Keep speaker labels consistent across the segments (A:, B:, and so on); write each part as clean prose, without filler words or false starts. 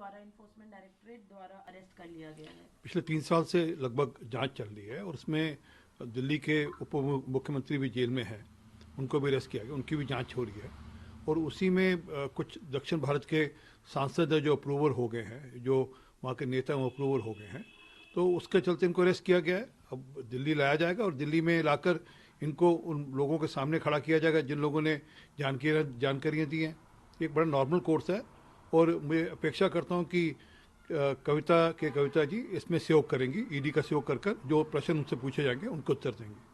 A: द्वारा enforcement directorate द्वारा arrest कर लिया गया है।
B: पिछले 3 साल से लगभग जांच चल रही है और उसमें दिल्ली के उप मुख्यमंत्री भी जेल में है, उनको भी अरेस्ट किया गया, उनकी भी जांच हो रही है। और उसी में कुछ दक्षिण भारत के सांसद जो अप्रूवल हो गए हैं, जो वहाँ के नेता वो अप्रूवल हो गए हैं, तो उसके चलते इनको अरेस्ट किया गया है। अब दिल्ली लाया जाएगा और दिल्ली में लाकर इनको उन लोगों के सामने खड़ा किया जाएगा जिन लोगों ने जानकारियाँ दी हैं। एक बड़ा नॉर्मल कोर्स है और मैं अपेक्षा करता हूँ कि कविता जी इसमें सहयोग करेंगी, ईडी का सहयोग कर जो प्रश्न उनसे पूछे जाएंगे उनको उत्तर देंगे।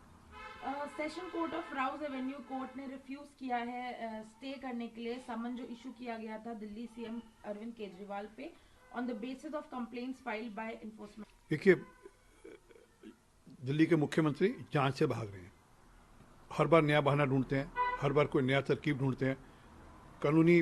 A: Session court of Rouse Avenue court ने रिफ्यूज किया है स्टे करने के लिए समन जो इशू किया गया था दिल्ली सीएम अरविंद केजरीवाल पे on the basis of complaints filed by enforcement.
B: देखिए, दिल्ली के मुख्यमंत्री जांच से भाग रहे हैं, हर बार नया बहाना ढूंढते हैं, हर बार कोई नया तरकीब ढूंढते हैं, कानूनी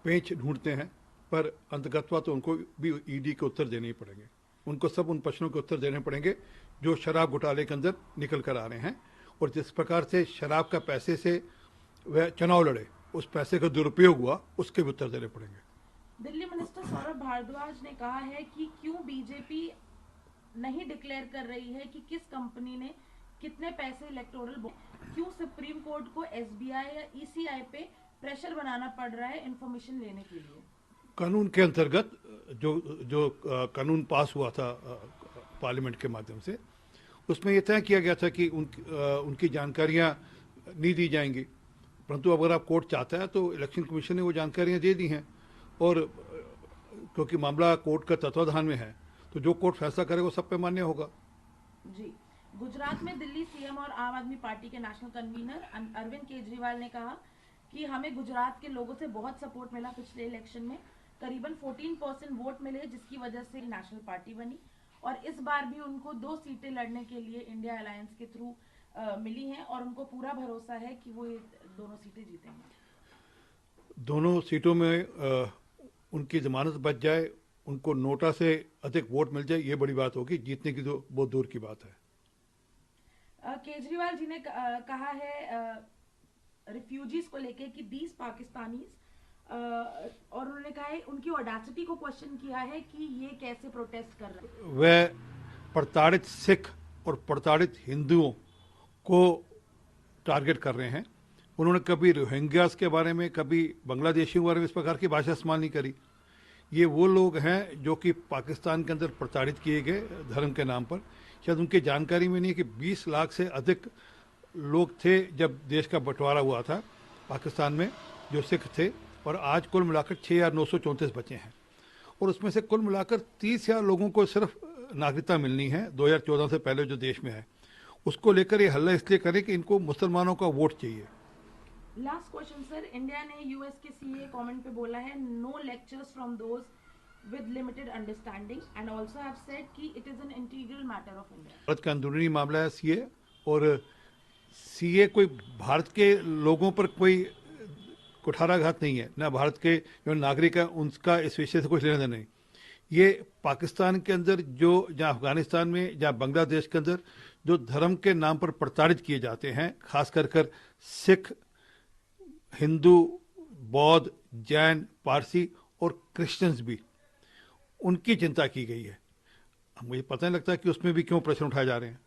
B: पेंच ढूंढते हैं, पर अंतगतवा तो उनको भी ईडी के उत्तर देने ही पड़ेंगे। उनको सब उन प्रश्नों के उत्तर देने पड़ेंगे जो शराब घोटाले के अंदर निकल कर आ रहे हैं और जिस प्रकार से शराब का पैसे से वह चुनाव लड़े, उस पैसे का दुरुपयोग हुआ, उसके भी उत्तर देने पड़ेंगे।
A: दिल्ली मिनिस्टर सौरभ भारद्वाज ने कहा है कि क्यों बीजेपी नहीं डिक्लेयर कर रही है कि किस कंपनी ने कितने पैसे इलेक्टोरल, क्यों सुप्रीम कोर्ट को एसबीआई या ईसीआई पे प्रेशर बनाना पड़ रहा है इंफॉर्मेशन लेने के लिए।
B: कानून के अंतर्गत जो कानून पास हुआ था पार्लियामेंट के माध्यम से, उसमें यह तय किया गया था कि उनकी जानकारियां नहीं दी जाएंगी, परंतु अगर आप कोर्ट चाहता है तो इलेक्शन कमीशन ने वो जानकारियां दे दी हैं और क्योंकि मामला कोर्ट का तत्वाधान में है तो जो कोर्ट फैसला करेगा वो सब पे मान्य होगा।
A: जी, गुजरात में दिल्ली सीएम और आम आदमी पार्टी के नेशनल कन्वीनर अरविंद केजरीवाल ने कहा कि हमें गुजरात के लोगों से बहुत सपोर्ट मिला, पिछले इलेक्शन में करीबन 14% वोट मिले जिसकी वजह से नेशनल पार्टी बनी और इस बार भी उनको 2 सीटें लड़ने के लिए इंडिया अलायंस के थ्रू मिली हैं और उनको पूरा भरोसा है कि वो ये दोनों सीटें जीतेंगे।
B: दोनों सीटों में उनकी जमानत बच जाए, उनको नोटा से अधिक वोट मिल जाए, ये बड़ी बात होगी, जीतने की तो बहुत दूर की बात है।
A: केजरीवाल जी ने कहा है रिफ्यूजीज को लेके कि 20 पाकिस्तानी और उन्होंने कहा है, उनकी ऑडेसिटी को क्वेश्चन किया है कि ये कैसे प्रोटेस्ट कर रहे हैं।
B: वह प्रताड़ित सिख और प्रताड़ित हिंदुओं को टारगेट कर रहे हैं। उन्होंने कभी रोहिंग्यास के बारे में, कभी बांग्लादेशियों के बारे में इस प्रकार की भाषा इस्तेमाल नहीं करी। ये वो लोग हैं जो कि पाकिस्तान के अंदर प्रताड़ित किए गए धर्म के नाम पर। शायद उनकी जानकारी में नहीं है कि 20 लाख से अधिक लोग थे जब देश का बंटवारा हुआ था पाकिस्तान में, जो सिख थे, और आज कुल मिलाकर 6,934 बचे हैं और उसमें से कुल मिलाकर 30,000 लोगों को सिर्फ नागरिकता मिलनी है 2014 से पहले जो देश में है। उसको लेकर ये हल्ला इसलिए करें कि इनको मुसलमानों का वोट चाहिए।
A: लास्ट क्वेश्चन सर, इंडिया ने यूएस के सीए कमेंट पे बोला है no lectures from those with limited understanding and also have said कि it is an integral matter of India.
B: Bharat का अंदरूनी मामला है सीए, और सीए कोई भारत के लोगों पर कोई कुठाराघात नहीं है, ना भारत के जो नागरिक है उनका इस विषय से कुछ लेना देना नहीं। ये पाकिस्तान के अंदर जो, जहाँ अफगानिस्तान में, जहाँ बांग्लादेश के अंदर जो धर्म के नाम पर प्रताड़ित किए जाते हैं, खास कर सिख, हिंदू, बौद्ध, जैन, पारसी और क्रिश्चियंस भी, उनकी चिंता की गई है। मुझे पता नहीं लगता कि उसमें भी क्यों प्रश्न उठाए जा रहे हैं।